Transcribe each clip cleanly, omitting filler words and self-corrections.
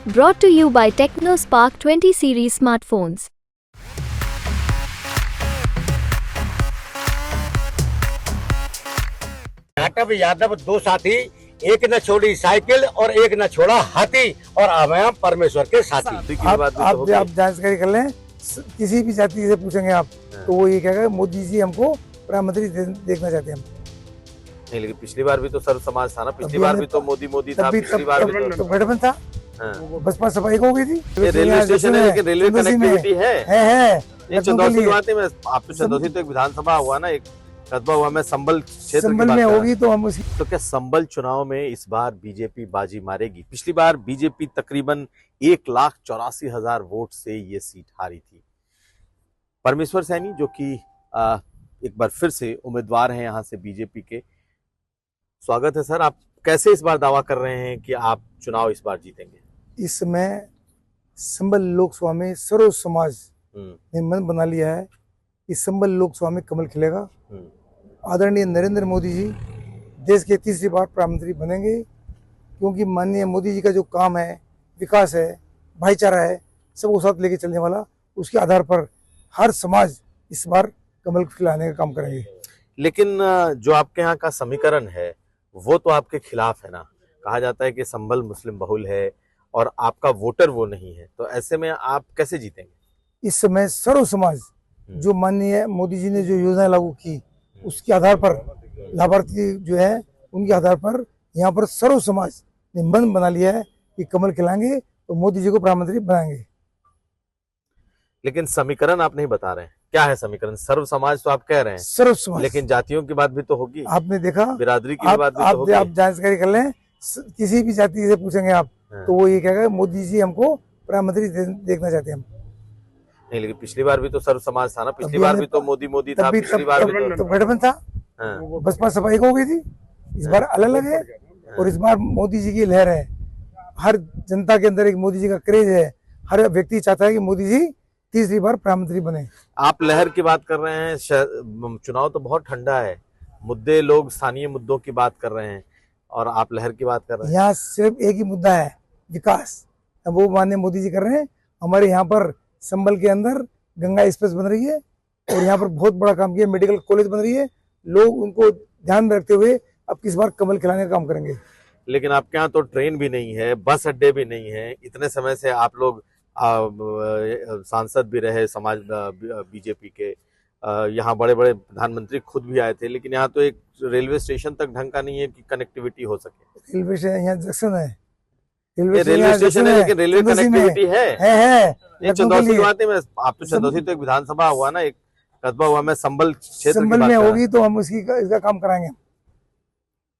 Brought to you by TechnoSpark 20 series smartphones. Yadav Yadav दो साथी, एक न छोड़ी साइकिल और एक न छोड़ा हाथी, और हमें परमेश्वर के साथी। आप जानकारी कर लें, किसी भी जाति से पूछेंगे आप तो वो ये कहेगा मोदी जी हमको प्रधानमंत्री देखना चाहते हैं हम। नहीं, लेकिन पिछली बार भी तो सर्व समाज था ना, पिछली बार भी तो मोदी था, पिछली बार भी तो गठबंधन था, बसपा सफाई हो गई थी। रेलवे स्टेशन है, लेकिन रेलवे कनेक्टिविटी है। ये चंदौसी की बात है, मैं आप तो चंदौसी तो एक विधानसभा हुआ ना, एक कस्बा हुआ, मैं संबल क्षेत्र की बात में होगी तो हम उसी। तो क्या संबल चुनाव में इस बार बीजेपी बाजी मारेगी? पिछली बार बीजेपी तकरीबन 1,84,000 वोट से ये सीट हारी थी। परमेश्वर सैनी जो कि एक बार फिर से उम्मीदवार हैं यहाँ से बीजेपी के, स्वागत है सर। आप कैसे इस बार दावा कर रहे हैं कि आप चुनाव इस बार जीतेंगे? इस समय संबल लोकसभा में सर्व समाज ने मन बना लिया है कि संबल लोकसभा में कमल खिलेगा। आदरणीय नरेंद्र मोदी जी देश के तीसरी बार प्रधानमंत्री बनेंगे, क्योंकि माननीय मोदी जी का जो काम है, विकास है, भाईचारा है, सबको साथ लेके चलने वाला, उसके आधार पर हर समाज इस बार कमल खिलाने का काम करेंगे। लेकिन जो आपके यहाँ का समीकरण है वो तो आपके खिलाफ है ना। कहा जाता है कि संबल मुस्लिम बहुल है और आपका वोटर वो नहीं है, तो ऐसे में आप कैसे जीतेंगे? इस समय सर्व समाज जो माननीय मोदी जी ने जो योजना लागू की, उसके आधार पर लाभार्थी जो है उनके आधार पर यहाँ पर सर्व समाज ने मन बना लिया है कि कमल खिलाएंगे तो मोदी जी को प्रधानमंत्री बनाएंगे। लेकिन समीकरण आप नहीं बता रहे हैं, क्या है समीकरण? सर्व समाज तो आप कह रहे हैं, सर्व समाज, लेकिन जातियों की बात भी तो होगी। आपने देखा, बिरादरी की बात भी तो होगी। आप जानकारी कर लें, किसी भी जाति से पूछेंगे आप तो वो ये कहेगा मोदी जी हमको प्रधानमंत्री देखना चाहते हैं हम। नहीं, लेकिन पिछली बार भी तो सर्व समाज था ना, पिछली बार भी तो मोदी था, पिछली बार भी तो गठबंधन था, बसपा सफाई हो गई थी। इस बार अलग है और इस बार मोदी जी की लहर है। हर जनता के अंदर एक मोदी जी का क्रेज है, हर व्यक्ति चाहता है कि मोदी जी तीसरी बार प्रधानमंत्री बने। आप लहर की बात कर रहे हैं, चुनाव तो बहुत ठंडा है, मुद्दे लोग स्थानीय मुद्दों की बात कर रहे हैं और आप लहर की बात कर रहे हैं। यहाँ सिर्फ एक ही मुद्दा है, विकास, वो माननीय मोदी जी कर रहे हैं। हमारे यहाँ पर संबल के अंदर गंगा एक्सप्रेस बन रही है और यहाँ पर बहुत बड़ा काम किया, मेडिकल कॉलेज बन रही है। लोग उनको ध्यान में रखते हुए अब किस बार कमल खिलाने का काम करेंगे। लेकिन आपके यहाँ तो ट्रेन भी नहीं है, बस अड्डे भी नहीं है। इतने समय से आप लोग सांसद भी रहे समाज बीजेपी के, यहाँ बड़े बड़े प्रधानमंत्री खुद भी आए थे, लेकिन यहाँ तो एक रेलवे स्टेशन तक ढंग का नहीं है कि कनेक्टिविटी हो सके। रेलवे स्टेशन यहाँ जंक्शन है, रेलवे स्टेशन है, लेकिन रेलवे कनेक्टिविटी है। चंदौसी की बात है, मैं आप तो चंदौसी तो एक विधानसभा हुआ ना, एक कस्बा हुआ, मैं संबल क्षेत्र की बात में होगी तो हम इसका काम कराएंगे।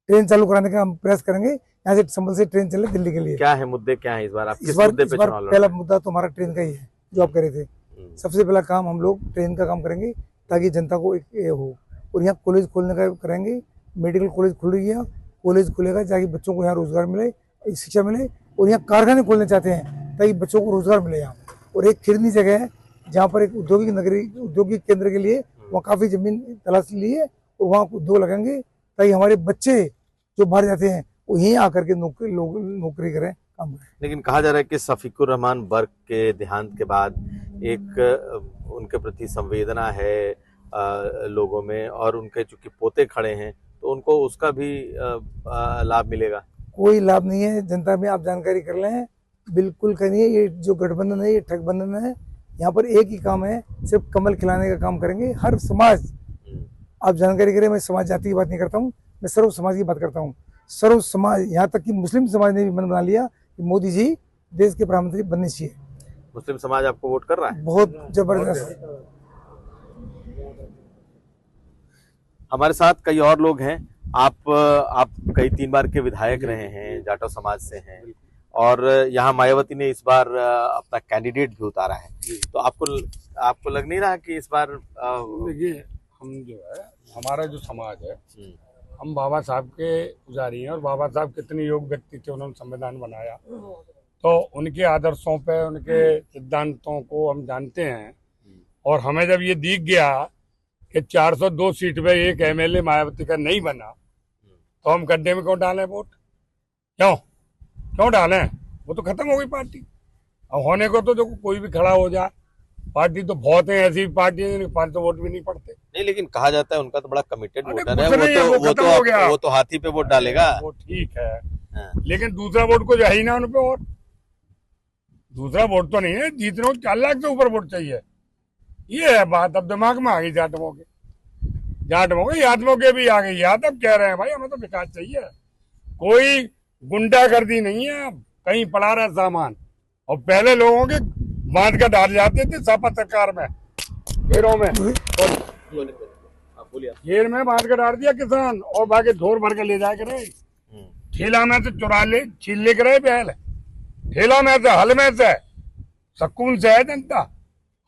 ट्रेन चालू कराने का हम प्रयास करेंगे, यहाँ से संबल से ट्रेन चले दिल्ली के लिए। क्या है मुद्दे, क्या है इस बार आप किस मुद्दे पे चुनाव लड़ रहे हैं? पहला मुद्दा तो हमारा ट्रेन का ही है, जो आप कह रहे थे। सबसे पहला काम हम लोग ट्रेन का काम करेंगे ताकि जनता को एक हो। और यहाँ कॉलेज खोलने का करेंगे, मेडिकल कॉलेज खुल रही है, कॉलेज खुलेगा ताकि बच्चों को यहाँ रोजगार मिले, शिक्षा मिले। और यहाँ कारखाने खोलने चाहते हैं ताकि बच्चों को रोजगार मिले यहाँ। और एक खिरनी जगह है जहाँ पर एक औद्योगिक नगरी, औद्योगिक केंद्र के लिए वहाँ काफी जमीन तलाश ली है और वहाँ उद्योग लगेंगे ताकि हमारे बच्चे जो बाहर जाते हैं वो यहीं आकर के नौकरी करें, काम करें। लेकिन कहा जा रहा है कि शफीकुर रहमान बर्क के देहांत के बाद एक उनके प्रति संवेदना है लोगों में, और उनके चूंकि पोते खड़े हैं तो उनको उसका भी लाभ मिलेगा। कोई लाभ नहीं है जनता में, आप जानकारी कर लें, बिल्कुल करिए। ये जो गठबंधन है ये ठगबंधन है। यहाँ पर एक ही काम है, सिर्फ कमल खिलाने का काम करेंगे। हर समाज, आप जानकारी करें, मैं समाज जाति की बात नहीं करता हूँ, मैं सर्व समाज की बात करता हूँ। सर्व समाज, यहाँ तक कि मुस्लिम समाज ने भी मन बना लिया कि मोदी जी देश के प्रधानमंत्री बनने चाहिए। मुस्लिम समाज आपको वोट कर रहा है? बहुत जबरदस्त। हमारे साथ कई और लोग हैं। आप कई 3 बार के विधायक रहे हैं, जाटव समाज से हैं, और यहाँ मायावती ने इस बार अपना कैंडिडेट भी उतारा है, तो आपको लग नहीं रहा कि इस बार देखिए, हम जो है, हमारा जो समाज है, हम बाबा साहब के पुजारी हैं, और बाबा साहब कितने योग्य व्यक्ति थे, उन्होंने संविधान बनाया, तो उनके आदर्शों पे, उनके सिद्धांतों को हम जानते हैं। और हमें जब ये दिख गया कि 402 सीट पे एक एमएलए मायावती का नहीं बना, तो हम गड्ढे में क्यों डालें वोट? क्यों डालें? वो तो खत्म हो गई पार्टी। अब होने को तो जो कोई भी खड़ा हो जाए, पार्टी तो बहुत है, ऐसी पार्टी है जिनके पास तो वोट भी नहीं पड़ते। नहीं, लेकिन कहा जाता है उनका तो बड़ा कमिटेड अरे वोटर कुछ है, नहीं है, वो खत्म हो गया। वो तो हाथी पे वोट डालेगा। वो ठीक है, हाँ। लेकिन दूसरा वोट को जाए ही ना उन पे, और दूसरा वोट तो नहीं है, जीतने को 4 लाख से ऊपर वोट चाहिए। ये है बात। अब दिमाग में आ गई जाटवों के यादवों के भी आ गई याद। अब कह रहे हैं भाई हमें तो विकास चाहिए, कोई गुंडागर्दी नहीं है। अब कहीं पड़ा रहा सामान, और पहले लोगों के बांध कर डाल जाते थे सपा सरकार में, घेरों में, घेर में बांध कर डाल दिया किसान, और बाकी ढोर भर के ले जाए करे, ठेला में से चुरा ले, छीन ले करे बैल, ठेला में से, हल में से, सुकून से है जनता।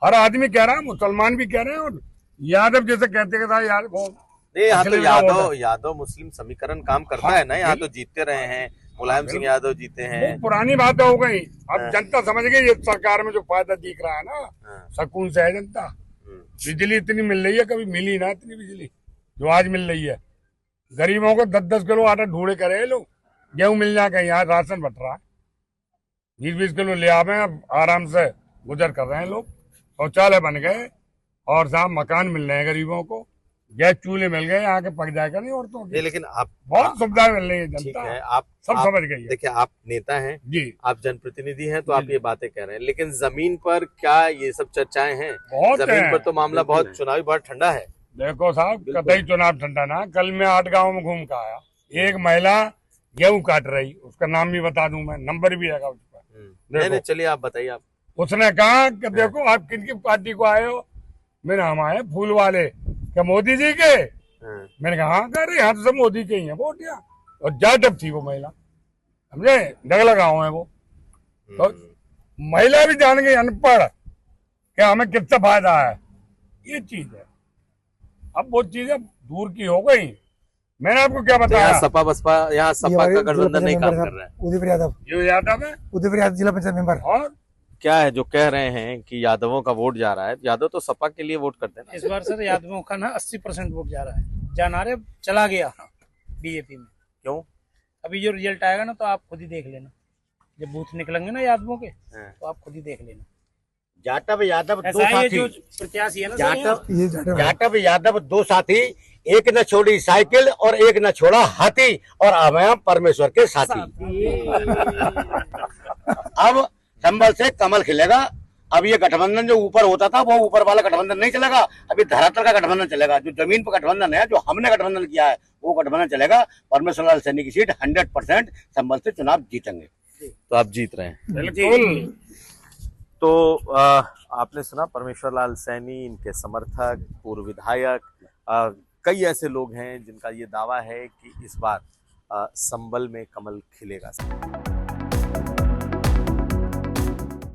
हर आदमी कह रहा है, मुसलमान भी कह रहे हैं, और यादव जैसे कहते हैं यार वो नहीं, यहाँ तो पिछले का वोट है। यादव मुस्लिम समीकरण काम करता है ना। यहाँ तो जीतते रहे हैं, मुलायम सिंह यादव जीते हैं। वो पुरानी बातें हो गई। अब जनता समझ गई, ये सरकार में जो फायदा दिख रहा है ना, सुकून से है जनता। बिजली इतनी मिल रही है, कभी मिली ना इतनी बिजली जो आज मिल रही है। गरीबों को 10-10 किलो आटा ढूंढे करे लोग, गेहूं मिल जाए कहीं, यहाँ राशन बट रहा है, 20-20 किलो ले आवे, अब आराम से गुजर कर रहे हैं लोग। शौचालय बन गए, और साहब मकान मिल रहे हैं गरीबों को, गैस चूल्हे मिल गए, यहाँ के पक जाएगा नहीं औरतों नहीं, के। लेकिन आप बहुत सुविधाएं मिल रही है ठीक जनता, है, आप सब समझ गई है। देखिए, आप नेता हैं जी, आप जनप्रतिनिधि हैं, तो जी, आप ये बातें कह रहे हैं, लेकिन जमीन पर क्या ये सब चर्चाएं हैं? बहुत जमीन है। पर तो मामला बहुत चुनावी बहुत ठंडा है। देखो साहब, कतई चुनाव ठंडा ना। कल मैं 8 गाँव में घूम के आया, एक महिला गेहूं काट रही, उसका नाम भी बता दूं मैं, नंबर भी है उस पर। नहीं, चलिए आप बताइए। आप उसने कहा कि देखो आप किनकी पार्टी को आए हो। मैंने हम आए फूल वाले, क्या मोदी जी के? मैंने कहा हाँ। कह रहे यहाँ तो सब मोदी के ही है वोट यहाँ। और जाटव थी वो महिला, समझे, डगला गाँव है वो। तो महिला भी जान गई, अनपढ़, कि हमें कितना फायदा है, ये चीज है। अब वो चीजें दूर की हो गई। मैंने आपको क्या तो बताया, यहाँ सपा बसपा, यहाँ सपा का गठबंधन नहीं काम कर रहा है। उदयपुर यादव, जो यादव है, उदयपुर यादव जिला पंचायत मेंबर। और क्या है जो कह रहे हैं कि यादवों का वोट जा रहा है? यादव तो सपा के लिए वोट करते हैं ना। इस बार सर यादवों का ना 80% वोट जा रहा है, जाना रे चला गया बीजेपी में। क्यों? अभी जो रिजल्ट आएगा ना, तो आप खुद ही देख लेना, जब बूथ निकलेंगे ना यादवों के, तो आप खुद ही देख लेना। जाटव यादव दो ऐसा है, ये साथी, जो प्रत्याशी है ना सर, यहाँ, ये जाटव है। जाटव यादव दो साथी, एक न छोड़ी साइकिल और एक न छोड़ा हाथी, और अब हैं परमेश्वर के साथी। अब संभल से कमल खिलेगा। अब ये गठबंधन जो ऊपर होता था, वो ऊपर वाला गठबंधन नहीं चलेगा, अभी धरातल का गठबंधन चलेगा। जो जमीन पर गठबंधन है, जो हमने गठबंधन किया है, वो गठबंधन चलेगा। परमेश्वर लाल सैनी की सीट 100% संभल से चुनाव जीतेंगे। तो आप जीत रहे हैं। बिल्कुल। तो आपने सुना परमेश्वर लाल सैनी, इनके समर्थक, पूर्व विधायक, कई ऐसे लोग हैं जिनका ये दावा है कि इस बार संभल में कमल खिलेगा।